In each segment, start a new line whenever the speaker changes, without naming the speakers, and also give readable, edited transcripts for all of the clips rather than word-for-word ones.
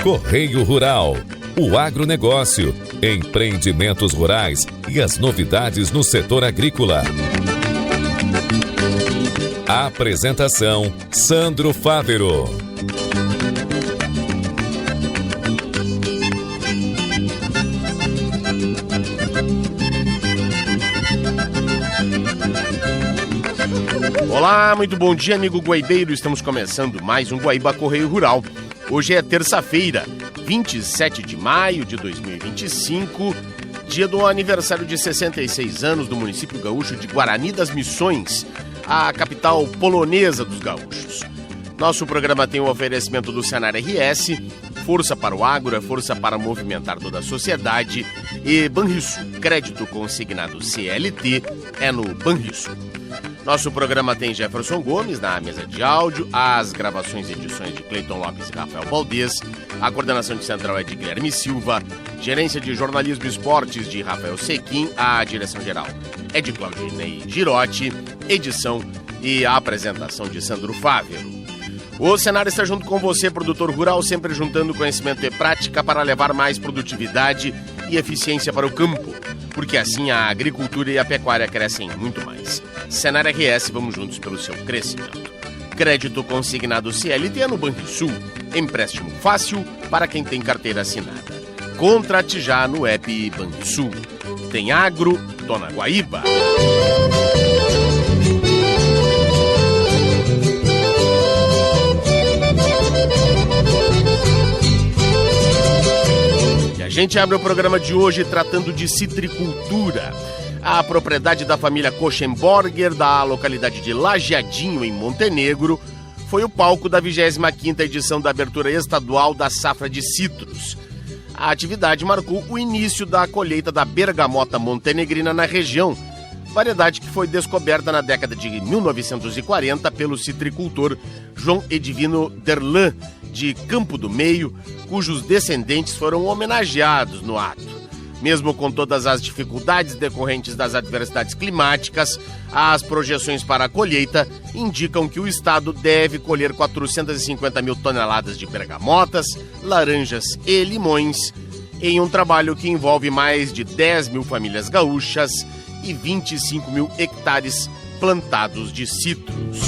Correio Rural, o agronegócio, empreendimentos rurais e as novidades no setor agrícola. Apresentação: Sandro Fávero.
Olá, muito bom dia, amigo guaibeiro. Estamos começando mais um Guaíba Correio Rural. Hoje é terça-feira, 27 de maio de 2025, dia do aniversário de 66 anos do município gaúcho de Guarani das Missões, a capital polonesa dos gaúchos. Nosso programa tem o oferecimento do Senar RS, força para o agro, é força para movimentar toda a sociedade, e Banrisul, crédito consignado CLT, é no Banrisul. Nosso programa tem Jefferson Gomes na mesa de áudio, as gravações e edições de Cleiton Lopes e Rafael Valdez, a coordenação de central é de Guilherme Silva, gerência de jornalismo e esportes de Rafael Sequim, a direção geral é de Claudinei Girotti, edição e a apresentação de Sandro Fávero. O cenário está junto com você, produtor rural, sempre juntando conhecimento e prática para levar mais produtividade e eficiência para o campo, porque assim a agricultura e a pecuária crescem muito mais. Senar RS, vamos juntos pelo seu crescimento. Crédito consignado CLT no Banrisul, empréstimo fácil para quem tem carteira assinada. Contrate já no app Banrisul. Tem agro, Dona Guaíba. A gente abre o programa de hoje tratando de citricultura. A propriedade da família Koschenborger, da localidade de Lajeadinho, em Montenegro, foi o palco da 25ª edição da abertura estadual da safra de citros. A atividade marcou o início da colheita da bergamota montenegrina na região, variedade que foi descoberta na década de 1940 pelo citricultor João Edivino Derlan, de Campo do Meio, cujos descendentes foram homenageados no ato. Mesmo com todas as dificuldades decorrentes das adversidades climáticas, as projeções para a colheita indicam que o estado deve colher 450 mil toneladas de bergamotas, laranjas e limões, em um trabalho que envolve mais de 10 mil famílias gaúchas e 25 mil hectares plantados de citros.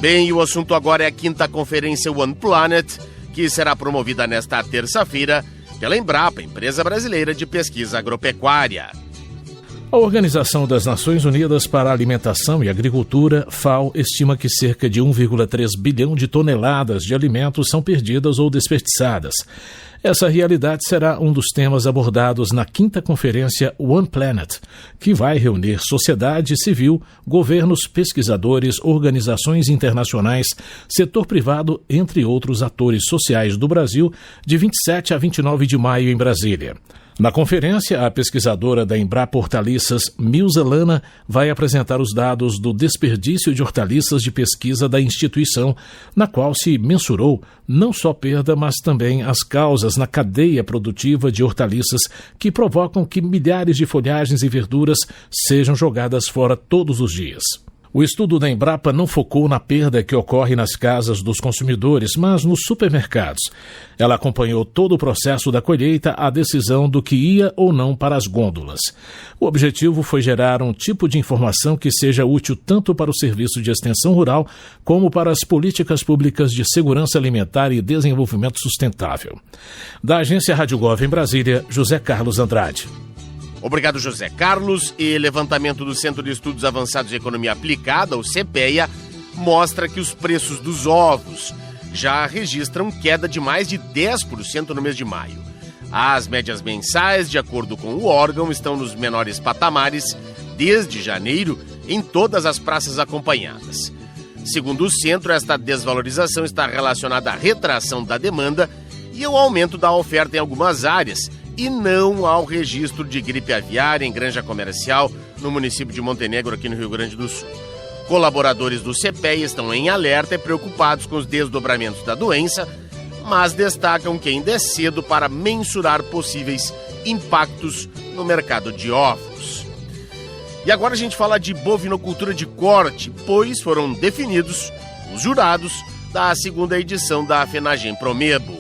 Bem, o assunto agora é a 5ª Conferência One Planet, que será promovida nesta terça-feira pela Embrapa, empresa brasileira de pesquisa agropecuária.
A Organização das Nações Unidas para a Alimentação e Agricultura, FAO, estima que cerca de 1,3 bilhão de toneladas de alimentos são perdidas ou desperdiçadas. Essa realidade será um dos temas abordados na 5ª Conferência One Planet, que vai reunir sociedade civil, governos, pesquisadores, organizações internacionais, setor privado, entre outros atores sociais do Brasil, de 27 a 29 de maio em Brasília. Na conferência, a pesquisadora da Embrapa Hortaliças, Milza Lana, vai apresentar os dados do desperdício de hortaliças de pesquisa da instituição, na qual se mensurou não só perda, mas também as causas na cadeia produtiva de hortaliças que provocam que milhares de folhagens e verduras sejam jogadas fora todos os dias. O estudo da Embrapa não focou na perda que ocorre nas casas dos consumidores, mas nos supermercados. Ela acompanhou todo o processo da colheita, a decisão do que ia ou não para as gôndolas. O objetivo foi gerar um tipo de informação que seja útil tanto para o Serviço de Extensão Rural como para as políticas públicas de segurança alimentar e desenvolvimento sustentável. Da Agência Rádio Gov em Brasília, José Carlos Andrade.
Obrigado, José Carlos. E levantamento do Centro de Estudos Avançados de Economia Aplicada, o CEPEA, mostra que os preços dos ovos já registram queda de mais de 10% no mês de maio. As médias mensais, de acordo com o órgão, estão nos menores patamares desde janeiro em todas as praças acompanhadas. Segundo o centro, esta desvalorização está relacionada à retração da demanda e ao aumento da oferta em algumas áreas, e não ao registro de gripe aviária em granja comercial no município de Montenegro, aqui no Rio Grande do Sul. Colaboradores do CEPEA estão em alerta e preocupados com os desdobramentos da doença, mas destacam que ainda é cedo para mensurar possíveis impactos no mercado de ovos. E agora a gente fala de bovinocultura de corte, pois foram definidos os jurados da segunda edição da FENAGEM Promebo.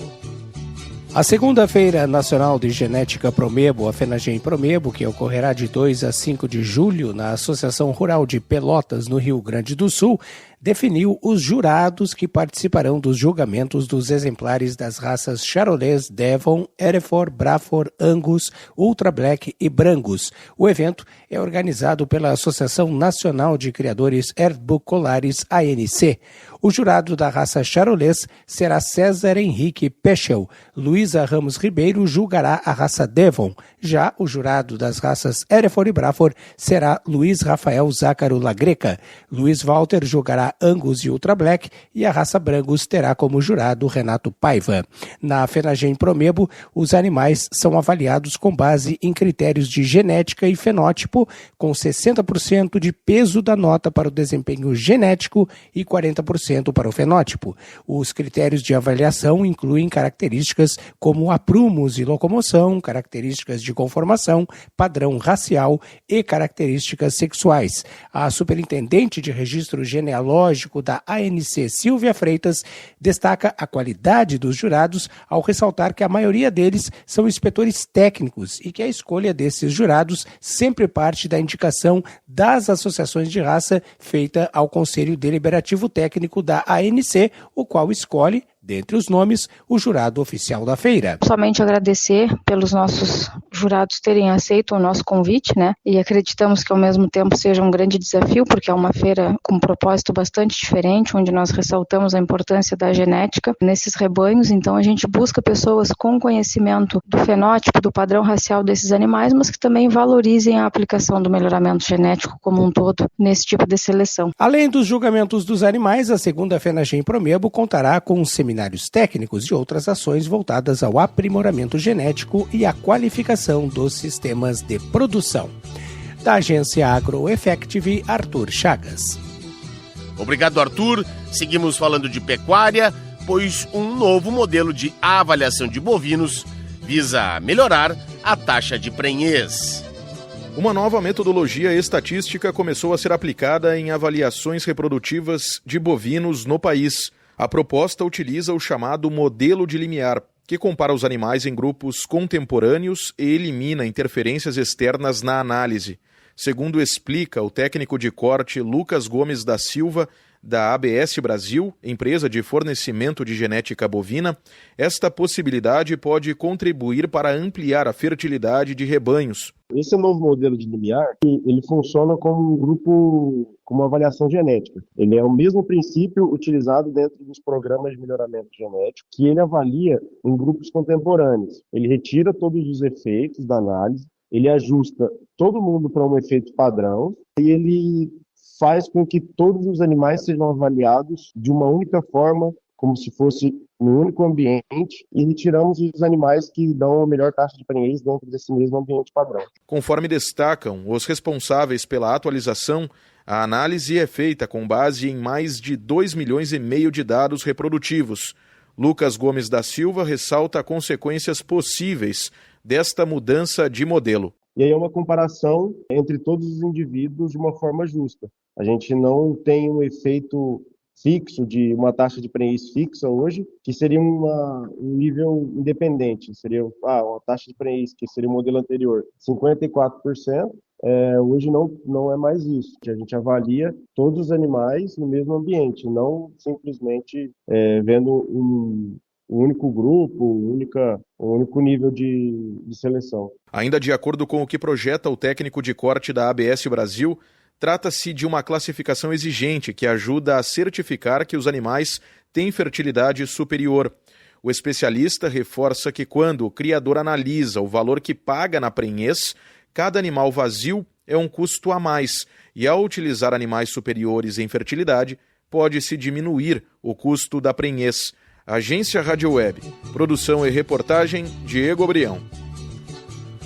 A segunda Feira Nacional de Genética Promebo, a FENAGEM Promebo, que ocorrerá de 2 a 5 de julho na Associação Rural de Pelotas, no Rio Grande do Sul, definiu os jurados que participarão dos julgamentos dos exemplares das raças Charolais, Devon, Hereford, Braford, Angus, Ultra Black e Brangus. O evento é organizado pela Associação Nacional de Criadores Herbocolares, ANC. O jurado da raça Charolais será César Henrique Pechel. Luísa Ramos Ribeiro julgará a raça Devon. Já o jurado das raças Hereford e Braford será Luiz Rafael Zácaro Lagreca. Luiz Walter julgará Angus e Ultra Black e a raça Brangus terá como jurado Renato Paiva. Na FENAGEM Promebo, os animais são avaliados com base em critérios de genética e fenótipo, com 60% de peso da nota para o desempenho genético e 40% para o fenótipo. Os critérios de avaliação incluem características como aprumos e locomoção, características de conformação, padrão racial e características sexuais. A superintendente de registro genealógico da ANC, Silvia Freitas, destaca a qualidade dos jurados ao ressaltar que a maioria deles são inspetores técnicos e que a escolha desses jurados sempre parte da indicação das associações de raça feita ao Conselho Deliberativo Técnico da ANC, o qual escolhe, dentre os nomes, o jurado oficial da feira.
Somente agradecer pelos nossos jurados terem aceito o nosso convite, né? E acreditamos que ao mesmo tempo seja um grande desafio, porque é uma feira com um propósito bastante diferente, onde nós ressaltamos a importância da genética nesses rebanhos. Então a gente busca pessoas com conhecimento do fenótipo, do padrão racial desses animais, mas que também valorizem a aplicação do melhoramento genético como um todo nesse tipo de seleção.
Além dos julgamentos dos animais, a segunda FENAGEM Promebo contará com seminários técnicos e outras ações voltadas ao aprimoramento genético e à qualificação dos sistemas de produção. Da agência AgroEffective, Arthur Chagas.
Obrigado, Arthur. Seguimos falando de pecuária, pois um novo modelo de avaliação de bovinos visa melhorar a taxa de prenhez.
Uma nova metodologia estatística começou a ser aplicada em avaliações reprodutivas de bovinos no país. A proposta utiliza o chamado modelo de limiar, que compara os animais em grupos contemporâneos e elimina interferências externas na análise. Segundo explica o técnico de corte Lucas Gomes da Silva, da ABS Brasil, empresa de fornecimento de genética bovina, esta possibilidade pode contribuir para ampliar a fertilidade de rebanhos.
Esse novo modelo de limiar, ele funciona como um grupo, como uma avaliação genética. Ele é o mesmo princípio utilizado dentro dos programas de melhoramento genético, que ele avalia em grupos contemporâneos. Ele retira todos os efeitos da análise, ele ajusta todo mundo para um efeito padrão e ele faz com que todos os animais sejam avaliados de uma única forma, como se fosse no único ambiente, e retiramos os animais que dão a melhor taxa de prenhez dentro desse mesmo ambiente padrão.
Conforme destacam os responsáveis pela atualização, a análise é feita com base em mais de 2,5 milhões de dados reprodutivos. Lucas Gomes da Silva ressalta consequências possíveis desta mudança de modelo.
E aí é uma comparação entre todos os indivíduos de uma forma justa. A gente não tem um efeito fixo de uma taxa de prenhez fixa hoje, que seria um nível independente. Seria uma taxa de prenhez, que seria o modelo anterior, 54%. Hoje não é mais isso. A gente avalia todos os animais no mesmo ambiente, não simplesmente vendo um único grupo, um único nível de seleção.
Ainda de acordo com o que projeta o técnico de corte da ABS Brasil, trata-se de uma classificação exigente que ajuda a certificar que os animais têm fertilidade superior. O especialista reforça que quando o criador analisa o valor que paga na prenhez, cada animal vazio é um custo a mais, e ao utilizar animais superiores em fertilidade, pode-se diminuir o custo da prenhez. Agência Rádio Web. Produção e reportagem, Diego Brião.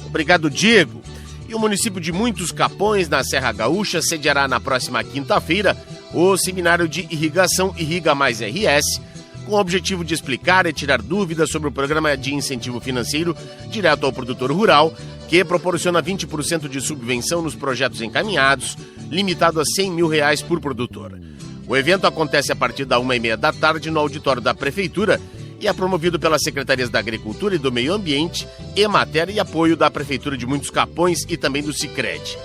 Obrigado, Diego. E o município de Muitos Capões, na Serra Gaúcha, sediará na próxima quinta-feira o seminário de irrigação Irriga Mais RS, com o objetivo de explicar e tirar dúvidas sobre o programa de incentivo financeiro direto ao produtor rural, que proporciona 20% de subvenção nos projetos encaminhados, limitado a R$100 mil por produtor. O evento acontece a partir da 1h30 da tarde no auditório da Prefeitura e é promovido pelas Secretarias da Agricultura e do Meio Ambiente, Emater e apoio da Prefeitura de Muitos Capões e também do Sicredi.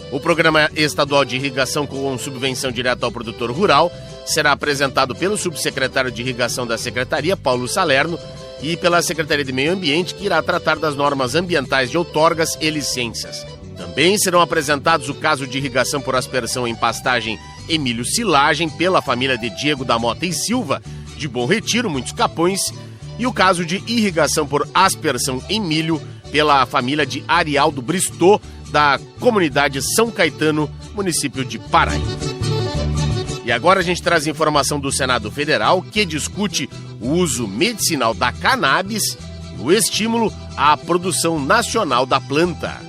O Programa Estadual de Irrigação com subvenção direta ao produtor rural será apresentado pelo subsecretário de Irrigação da Secretaria, Paulo Salerno, e pela Secretaria de Meio Ambiente, que irá tratar das normas ambientais de outorgas e licenças. Também serão apresentados o caso de irrigação por aspersão em pastagem Emílio Silagem, pela família de Diego da Mota e Silva, de Bom Retiro, Muitos Capões, e o caso de irrigação por aspersão em milho, pela família de Arialdo Bristô, da comunidade São Caetano, município de Paraíba. E agora a gente traz informação do Senado Federal, que discute o uso medicinal da cannabis e o estímulo à produção nacional da planta.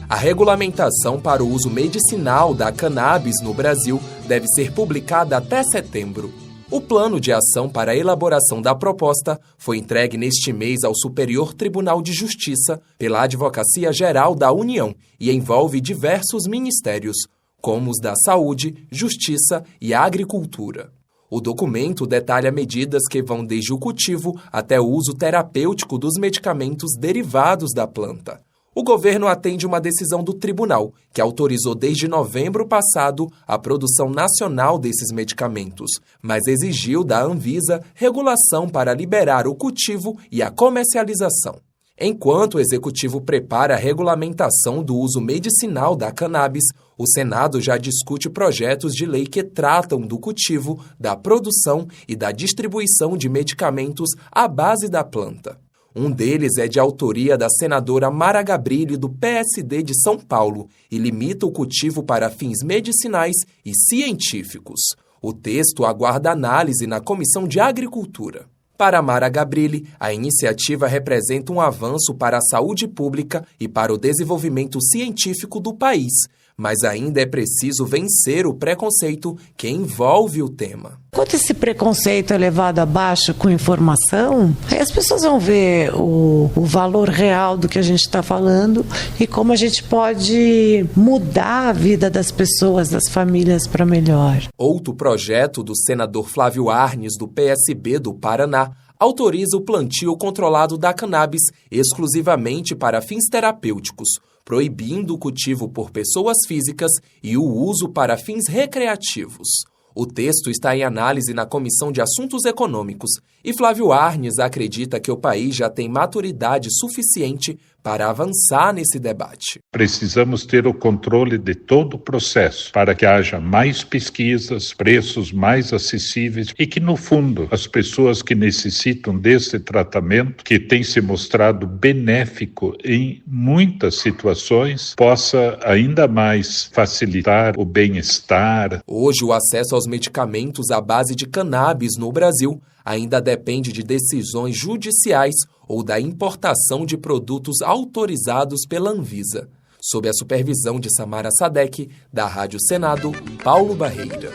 A regulamentação para o uso medicinal da cannabis no Brasil deve ser publicada até setembro. O plano de ação para a elaboração da proposta foi entregue neste mês ao Superior Tribunal de Justiça pela Advocacia Geral da União e envolve diversos ministérios, como os da Saúde, Justiça e Agricultura. O documento detalha medidas que vão desde o cultivo até o uso terapêutico dos medicamentos derivados da planta. O governo atende uma decisão do tribunal, que autorizou desde novembro passado a produção nacional desses medicamentos, mas exigiu da Anvisa regulação para liberar o cultivo e a comercialização. Enquanto o Executivo prepara a regulamentação do uso medicinal da cannabis, o Senado já discute projetos de lei que tratam do cultivo, da produção e da distribuição de medicamentos à base da planta. Um deles é de autoria da senadora Mara Gabrilli, do PSD de São Paulo, e limita o cultivo para fins medicinais e científicos. O texto aguarda análise na Comissão de Agricultura. Para Mara Gabrilli, a iniciativa representa um avanço para a saúde pública e para o desenvolvimento científico do país, mas ainda é preciso vencer o preconceito que envolve o tema.
Quando esse preconceito é levado abaixo com informação, aí as pessoas vão ver o valor real do que a gente está falando e como a gente pode mudar a vida das pessoas, das famílias para melhor.
Outro projeto do senador Flávio Arnes, do PSB do Paraná, autoriza o plantio controlado da cannabis exclusivamente para fins terapêuticos, proibindo o cultivo por pessoas físicas e o uso para fins recreativos. O texto está em análise na Comissão de Assuntos Econômicos e Flávio Arnes acredita que o país já tem maturidade suficiente para avançar nesse debate.
Precisamos ter o controle de todo o processo para que haja mais pesquisas, preços mais acessíveis e que, no fundo, as pessoas que necessitam desse tratamento, que tem se mostrado benéfico em muitas situações, possa ainda mais facilitar o bem-estar.
Hoje, o acesso aos medicamentos à base de cannabis no Brasil ainda depende de decisões judiciais ou da importação de produtos autorizados pela Anvisa. Sob a supervisão de Samara Sadek, da Rádio Senado, Paulo Barreira.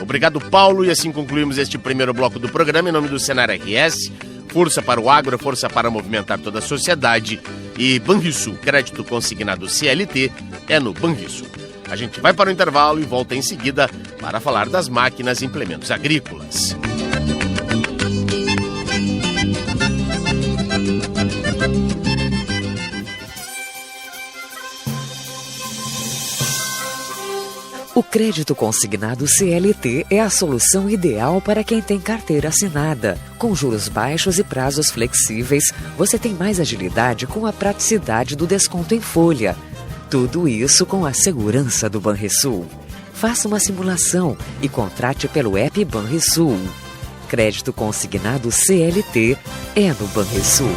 Obrigado, Paulo, e assim concluímos este primeiro bloco do programa em nome do Senar RS, força para o agro, força para movimentar toda a sociedade, e Banrisul, crédito consignado CLT, é no Banrisul. A gente vai para o intervalo e volta em seguida para falar das máquinas e implementos agrícolas.
O crédito consignado CLT é a solução ideal para quem tem carteira assinada. Com juros baixos e prazos flexíveis, você tem mais agilidade com a praticidade do desconto em folha. Tudo isso com a segurança do Banrisul. Faça uma simulação e contrate pelo app Banrisul. Crédito consignado CLT é no Banrisul.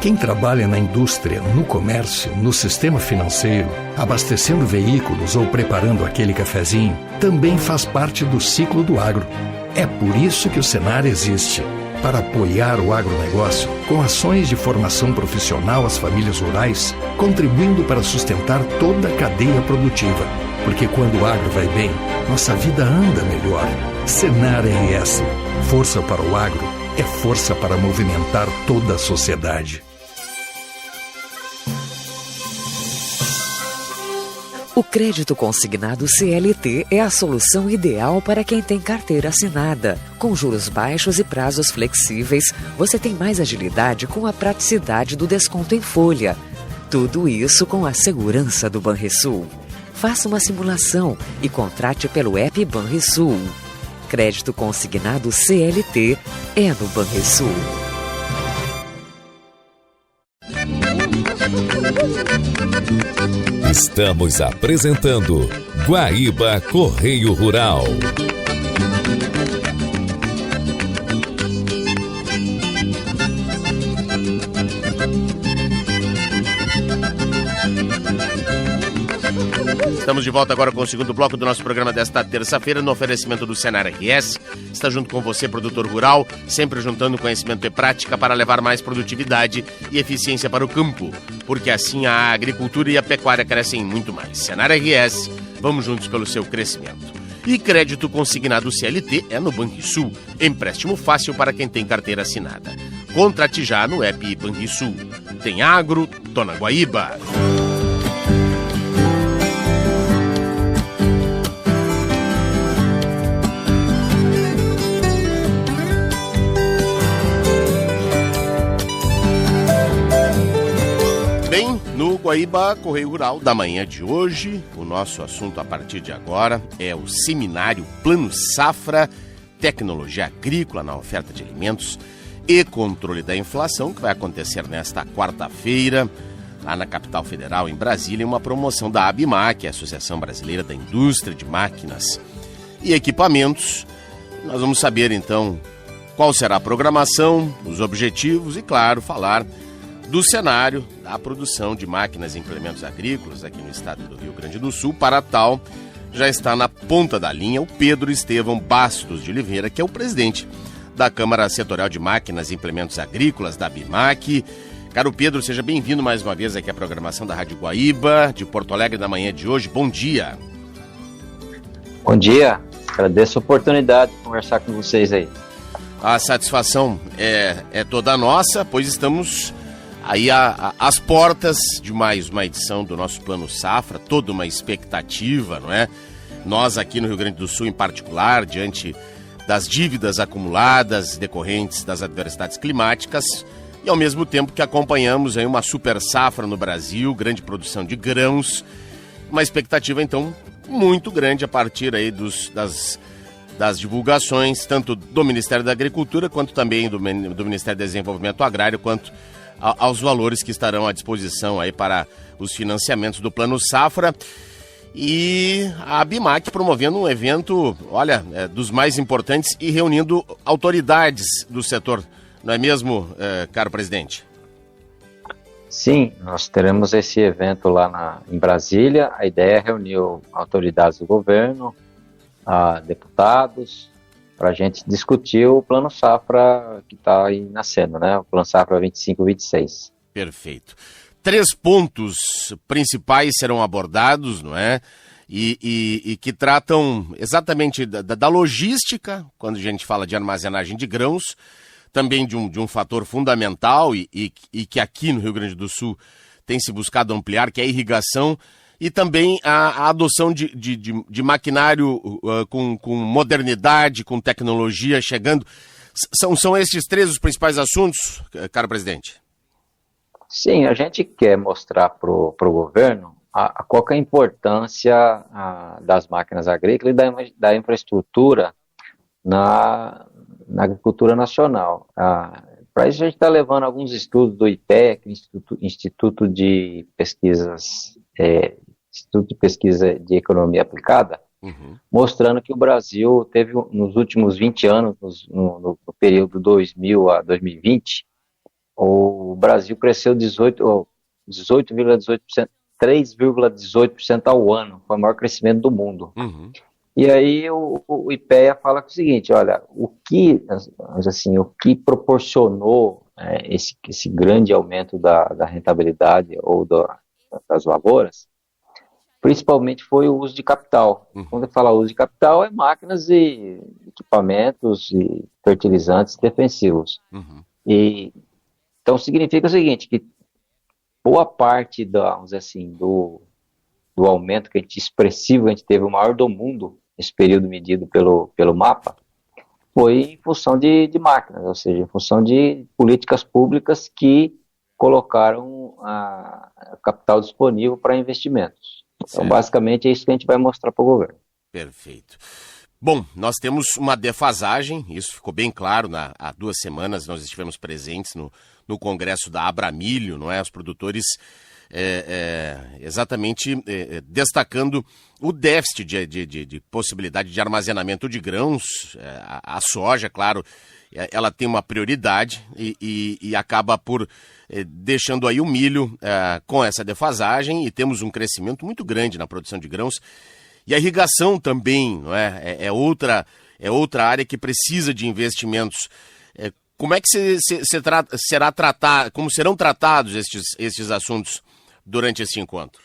Quem trabalha na indústria, no comércio, no sistema financeiro, abastecendo veículos ou preparando aquele cafezinho, também faz parte do ciclo do agro. É por isso que o Senar existe, para apoiar o agronegócio com ações de formação profissional às famílias rurais, contribuindo para sustentar toda a cadeia produtiva. Porque quando o agro vai bem, nossa vida anda melhor. Senar RS, força para o agro, é força para movimentar toda a sociedade.
O crédito consignado CLT é a solução ideal para quem tem carteira assinada. Com juros baixos e prazos flexíveis, você tem mais agilidade com a praticidade do desconto em folha. Tudo isso com a segurança do Banrisul. Faça uma simulação e contrate pelo app Banrisul. Crédito consignado CLT é no Banrisul.
Estamos apresentando Guaíba Correio Rural.
Estamos de volta agora com o segundo bloco do nosso programa desta terça-feira, no oferecimento do Senar RS. Está junto com você, produtor rural, sempre juntando conhecimento e prática para levar mais produtividade e eficiência para o campo, porque assim a agricultura e a pecuária crescem muito mais. Senar RS, vamos juntos pelo seu crescimento. E crédito consignado CLT é no Banrisul, empréstimo fácil para quem tem carteira assinada. Contrate já no app Banrisul. Tem agro, tô na Guaíba. No Guaíba Correio Rural da manhã de hoje, o nosso assunto a partir de agora é o seminário Plano Safra, Tecnologia Agrícola na Oferta de Alimentos e Controle da Inflação, que vai acontecer nesta quarta-feira, lá na capital federal, em Brasília, uma promoção da ABMAC, a Associação Brasileira da Indústria de Máquinas e Equipamentos. Nós vamos saber, então, qual será a programação, os objetivos e, claro, falar do cenário da produção de máquinas e implementos agrícolas aqui no estado do Rio Grande do Sul. Para tal, já está na ponta da linha o Pedro Estevão Bastos de Oliveira, que é o presidente da Câmara Setorial de Máquinas e Implementos Agrícolas, da ABMAC. Caro Pedro, seja bem-vindo mais uma vez aqui à programação da Rádio Guaíba, de Porto Alegre, na manhã de hoje. Bom dia.
Bom dia, agradeço a oportunidade de conversar com vocês aí.
A satisfação é toda nossa, pois estamos aí às portas de mais uma edição do nosso Plano Safra, toda uma expectativa, não é? Nós aqui no Rio Grande do Sul, em particular, diante das dívidas acumuladas decorrentes das adversidades climáticas e ao mesmo tempo que acompanhamos aí uma super safra no Brasil, grande produção de grãos, uma expectativa então muito grande a partir aí das divulgações, tanto do Ministério da Agricultura quanto também do Ministério do Desenvolvimento Agrário, quanto aos valores que estarão à disposição aí para os financiamentos do Plano Safra. E a ABMAC promovendo um evento, olha, dos mais importantes e reunindo autoridades do setor, não é mesmo, caro presidente?
Sim, nós teremos esse evento lá em Brasília. A ideia é reunir autoridades do governo, deputados, para a gente discutir o Plano Safra que está aí nascendo, né? O Plano Safra 25-26.
Perfeito. 3 pontos principais serão abordados, não é? E que tratam exatamente da logística, quando a gente fala de armazenagem de grãos, também de um fator fundamental e que aqui no Rio Grande do Sul tem se buscado ampliar, que é a irrigação, e também a adoção de maquinário com modernidade, com tecnologia chegando. São esses 3 os principais assuntos, caro presidente?
Sim, a gente quer mostrar para o governo qual que é a importância das máquinas agrícolas e da infraestrutura na agricultura nacional. Para isso a gente está levando alguns estudos do IPEC, Instituto de Pesquisas de Economia Aplicada, mostrando que o Brasil teve, nos últimos 20 anos, no período 2000 a 2020, o Brasil cresceu 18,18%, 3,18% ao ano, foi o maior crescimento do mundo. E aí o IPEA fala o seguinte, olha, o que proporcionou esse grande aumento da rentabilidade ou das lavouras, principalmente foi o uso de capital. Quando fala uso de capital, é máquinas e equipamentos e fertilizantes defensivos. Então significa o seguinte, que boa parte do aumento que a gente, expressivo, a gente teve o maior do mundo nesse período medido pelo MAPA, foi em função de máquinas, ou seja, em função de políticas públicas que colocaram a capital disponível para investimentos. Então, basicamente, é isso que a gente vai mostrar para o governo.
Perfeito. Bom, nós temos uma defasagem, isso ficou bem claro, há 2 semanas nós estivemos presentes no congresso da Abramilho, não é? Os produtores exatamente destacando o déficit de possibilidade de armazenamento de grãos. A soja, claro, ela tem uma prioridade e acaba por deixando aí o milho com essa defasagem, e temos um crescimento muito grande na produção de grãos. E a irrigação também, não é? É outra área que precisa de investimentos. Como é que será tratado, como serão tratados estes assuntos durante esse encontro?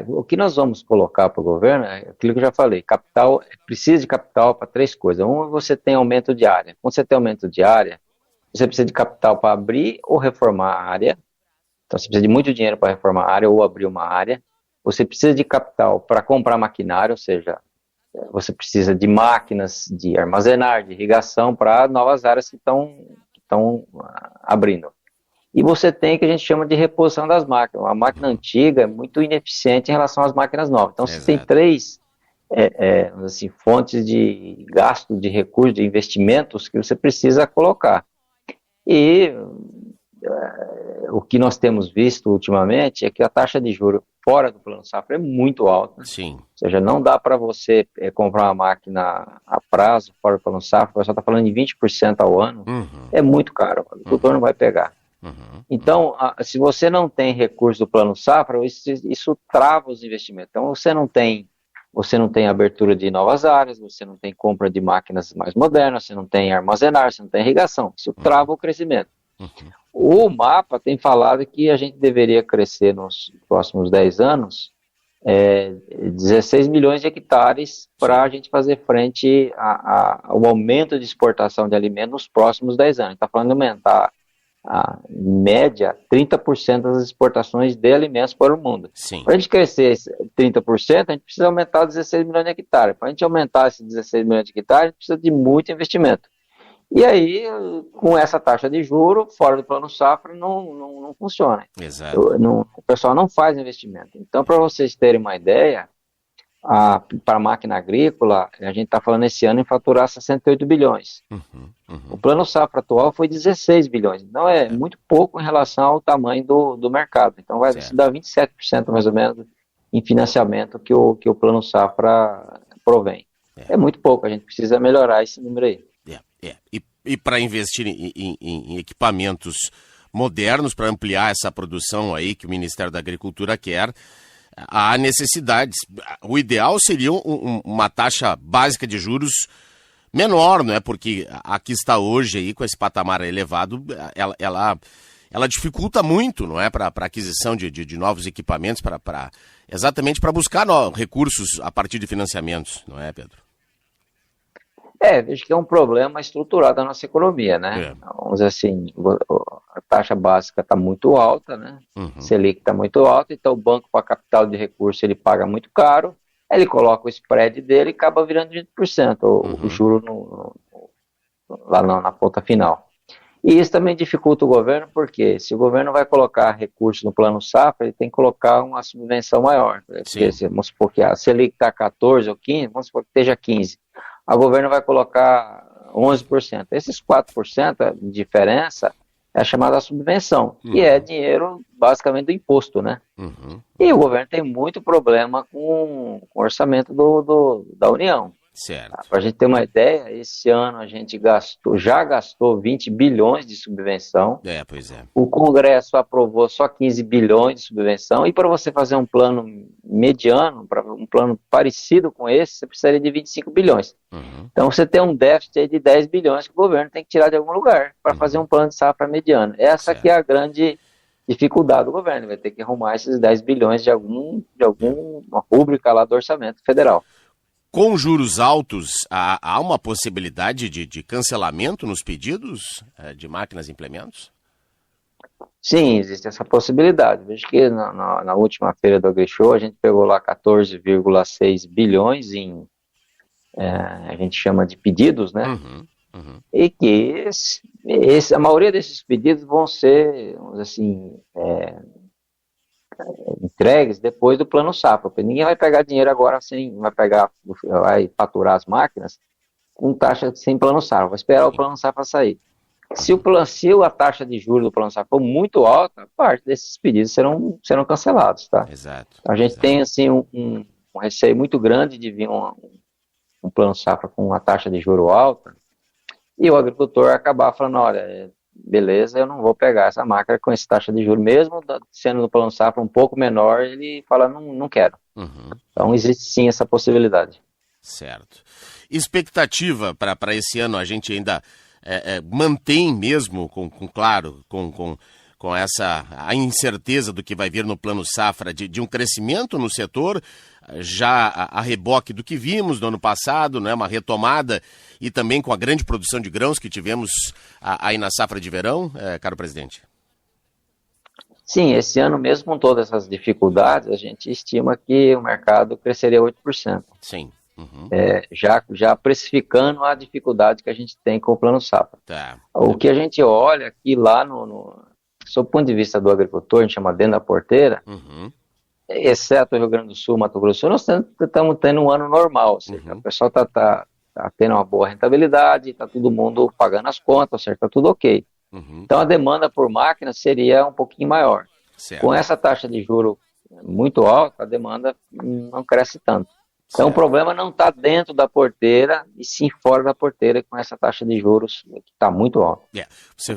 O que nós vamos colocar para o governo é aquilo que eu já falei, capital, precisa de capital para 3 coisas. Uma, você tem aumento de área. Quando você tem aumento de área, você precisa de capital para abrir ou reformar a área. Então você precisa de muito dinheiro para reformar a área ou abrir uma área. Você precisa de capital para comprar maquinário, ou seja, você precisa de máquinas de armazenar, de irrigação para novas áreas que estão abrindo. E você tem o que a gente chama de reposição das máquinas. A máquina antiga é muito ineficiente em relação às máquinas novas. Então, você tem 3 fontes de gasto, de recursos, de investimentos que você precisa colocar. E o que nós temos visto ultimamente é que a taxa de juros fora do Plano Safra é muito alta.
Sim.
Ou seja, não dá para você comprar uma máquina a prazo fora do Plano Safra. O pessoal está falando de 20% ao ano. É muito caro. O agricultor não vai pegar. Então, se você não tem recurso do Plano Safra, isso trava os investimentos. Então, você não tem abertura de novas áreas, você não tem compra de máquinas mais modernas, você não tem armazenar, você não tem irrigação. Isso trava o crescimento. O MAPA tem falado que a gente deveria crescer nos próximos 10 anos 16 milhões de hectares para a gente fazer frente ao aumento de exportação de alimentos nos próximos 10 anos. Está falando de aumentar, em média, 30% das exportações de alimentos para o mundo. Para a gente crescer 30%, a gente precisa aumentar 16 milhões de hectares. Para a gente aumentar esses 16 milhões de hectares, a gente precisa de muito investimento. E aí, com essa taxa de juros, fora do Plano Safra, não funciona.
Exato.
O pessoal não faz investimento. Então, para vocês terem uma ideia, para a máquina agrícola, a gente está falando esse ano em faturar 68 bilhões. O Plano Safra atual foi 16 bilhões. Então, é muito pouco em relação ao tamanho do mercado. Então, vai se dar 27% mais ou menos em financiamento que o Plano Safra provém. É muito pouco, a gente precisa melhorar esse número aí.
E para investir em equipamentos modernos, para ampliar essa produção aí que o Ministério da Agricultura quer, há necessidades. O ideal seria uma taxa básica de juros menor, não é? Porque a que está hoje aí, com esse patamar elevado, ela dificulta muito, não é? Para a aquisição de novos equipamentos, exatamente para buscar recursos a partir de financiamentos, não é, Pedro?
Vejo que é um problema estrutural da nossa economia, né? Vamos dizer assim, a taxa básica está muito alta, né? Selic está muito alta, então o banco para capital de recurso ele paga muito caro, ele coloca o spread dele e acaba virando 20%, o juro lá na ponta final. E isso também dificulta o governo, porque se o governo vai colocar recursos no Plano Safra, ele tem que colocar uma subvenção maior. Porque, vamos supor que a Selic está 14 ou 15, vamos supor que esteja 15. O governo vai colocar 11%. Esses 4% de diferença é a chamada subvenção, que é dinheiro basicamente do imposto, né? E o governo tem muito problema com o orçamento da União.
Certo.
Para a gente ter uma ideia, esse ano a gente já gastou 20 bilhões de subvenção.
Pois é.
O Congresso aprovou só 15 bilhões de subvenção. E para você fazer um plano mediano, para um plano parecido com esse, você precisaria de 25 bilhões. Então você tem um déficit aí de 10 bilhões que o governo tem que tirar de algum lugar para fazer um plano de safra mediano. Essa aqui é a grande dificuldade do governo. Ele vai ter que arrumar esses 10 bilhões de alguma rúbrica lá do orçamento federal.
Com juros altos, há uma possibilidade de cancelamento nos pedidos de máquinas e implementos?
Sim, existe essa possibilidade. Veja que na última feira do AgriShow a gente pegou lá 14,6 bilhões a gente chama de pedidos, né? E que a maioria desses pedidos vão ser, vamos dizer assim, entregues depois do Plano Safra, porque ninguém vai pegar dinheiro agora vai faturar as máquinas com taxa sem Plano Safra, vai esperar o Plano Safra sair. Se a taxa de juros do Plano Safra for muito alta, parte desses pedidos serão cancelados, tá?
Exato.
A gente tem, assim, um receio muito grande de vir um Plano Safra com uma taxa de juros alta e o agricultor acabar falando, olha, beleza, eu não vou pegar essa máquina com essa taxa de juros, mesmo sendo no Plano Safra um pouco menor, ele fala, não quero. Então existe sim essa possibilidade.
Certo. Expectativa para esse ano, a gente ainda mantém mesmo, com a incerteza do que vai vir no Plano Safra, de um crescimento no setor, já a reboque do que vimos no ano passado, né, uma retomada, e também com a grande produção de grãos que tivemos aí na safra de verão, caro presidente?
Sim, esse ano mesmo com todas essas dificuldades, a gente estima que o mercado cresceria 8%.
Sim.
Já precificando a dificuldade que a gente tem com o Plano Safra.
Tá.
O que a gente olha aqui lá sob o ponto de vista do agricultor, a gente chama dentro da porteira, exceto o Rio Grande do Sul, Mato Grosso do Sul, nós estamos tendo um ano normal, ou seja, o pessoal está tendo uma boa rentabilidade, está todo mundo pagando as contas, ou seja, está tudo ok. Então a demanda por máquina seria um pouquinho maior.
Certo.
Com essa taxa de juros muito alta, a demanda não cresce tanto. Então, o problema não está dentro da porteira, e sim fora da porteira, com essa taxa de juros que está muito alta.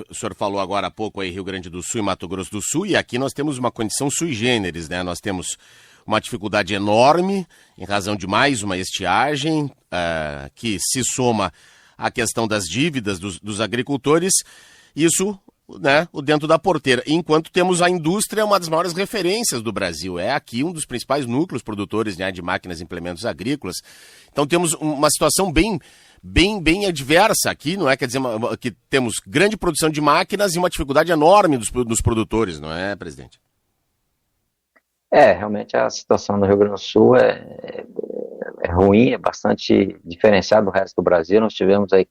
O senhor falou agora há pouco aí Rio Grande do Sul e Mato Grosso do Sul, e aqui nós temos uma condição sui generis, né? Nós temos uma dificuldade enorme em razão de mais uma estiagem, que se soma à questão das dívidas dos agricultores. Isso, né, o dentro da porteira, enquanto temos a indústria, uma das maiores referências do Brasil, é aqui um dos principais núcleos produtores, né, de máquinas e implementos agrícolas. Então temos uma situação bem adversa aqui, não é? Quer dizer, que temos grande produção de máquinas e uma dificuldade enorme dos produtores, não é, presidente?
Realmente a situação do Rio Grande do Sul é ruim, é bastante diferenciada do resto do Brasil. Nós tivemos aí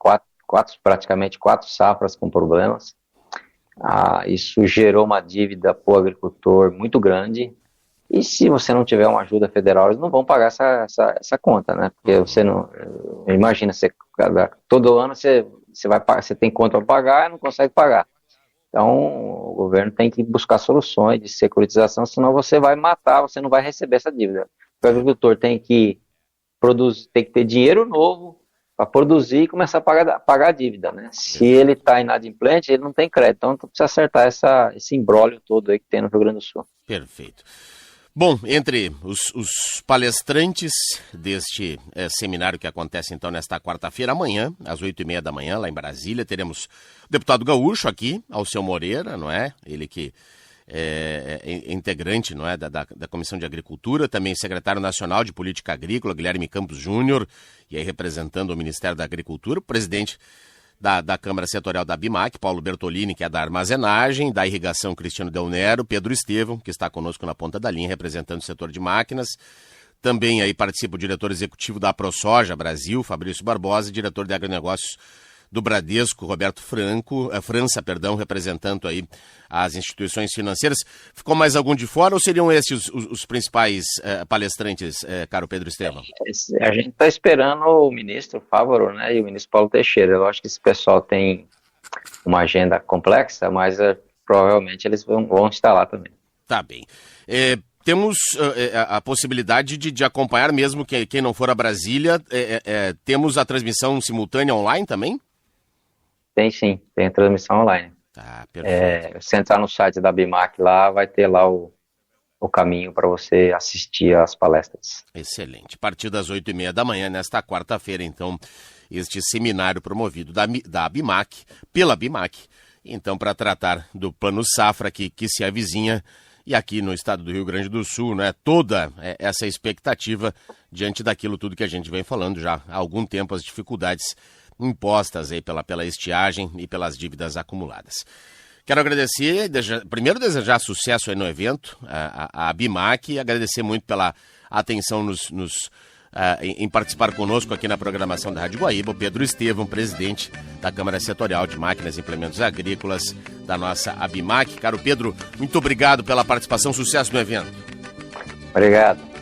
praticamente quatro safras com problemas. Isso gerou uma dívida para o agricultor muito grande, e se você não tiver uma ajuda federal, eles não vão pagar essa conta, né? Porque você não, imagina, todo ano você tem conta para pagar e não consegue pagar. Então o governo tem que buscar soluções de securitização, senão você vai matar, você não vai receber essa dívida. O agricultor tem que ter dinheiro novo para produzir e começar a pagar a dívida, né? Se ele está inadimplente, ele não tem crédito. Então precisa acertar esse imbróglio todo aí que tem no Rio Grande do Sul.
Perfeito. Bom, entre os palestrantes deste seminário que acontece então nesta quarta-feira, amanhã, às 8h30 da manhã, lá em Brasília, teremos o deputado gaúcho aqui, Alceu Moreira, não é? Ele que é integrante, não é, da Comissão de Agricultura, também secretário nacional de Política Agrícola, Guilherme Campos Júnior, e aí representando o Ministério da Agricultura, o presidente da Câmara Setorial da BIMAC, Paulo Bertolini, que é da armazenagem, da irrigação, Cristiano Del Nero, Pedro Estevão, que está conosco na ponta da linha, representando o setor de máquinas. Também aí participa o diretor executivo da ProSoja Brasil, Fabrício Barbosa, e diretor de agronegócios do Bradesco, Roberto França, representando aí as instituições financeiras. Ficou mais algum de fora ou seriam esses os principais palestrantes, caro Pedro Estevão?
A gente está esperando o ministro Fávaro, né, e o ministro Paulo Teixeira. Eu acho que esse pessoal tem uma agenda complexa, mas provavelmente eles vão estar lá também.
Tá bem. Temos a possibilidade de acompanhar, mesmo quem não for a Brasília, temos a transmissão simultânea online também?
Tem sim, tem a transmissão online.
Tá, perfeito.
Se entrar no site da BIMAC lá, vai ter lá o caminho para você assistir às palestras.
Excelente. A partir das 8h30 da manhã, nesta quarta-feira, então, este seminário promovido da BIMAC, pela BIMAC, então, para tratar do Plano Safra que se avizinha, e aqui no estado do Rio Grande do Sul, né, toda essa expectativa diante daquilo tudo que a gente vem falando já há algum tempo, as dificuldades impostas aí pela estiagem e pelas dívidas acumuladas. Quero agradecer, primeiro desejar sucesso aí no evento, a ABIMAC, e agradecer muito pela atenção em participar conosco aqui na programação da Rádio Guaíba, o Pedro Estevam, presidente da Câmara Setorial de Máquinas e Implementos Agrícolas da nossa ABIMAC. Caro Pedro, muito obrigado pela participação, sucesso no evento.
Obrigado.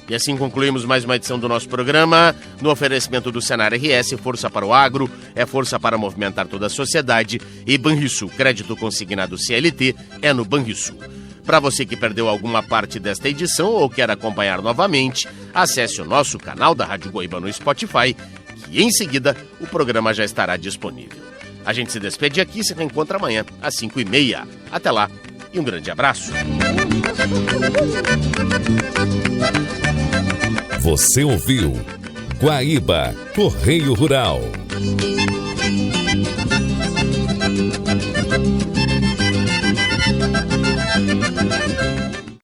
E assim concluímos mais uma edição do nosso programa, no oferecimento do Senar RS, força para o agro, é força para movimentar toda a sociedade, e Banrisul, crédito consignado CLT, é no Banrisul. Para você que perdeu alguma parte desta edição ou quer acompanhar novamente, acesse o nosso canal da Rádio Guaíba no Spotify, que em seguida o programa já estará disponível. A gente se despede aqui e se reencontra amanhã às 5h30. Até lá e um grande abraço.
Você ouviu Guaíba Correio Rural.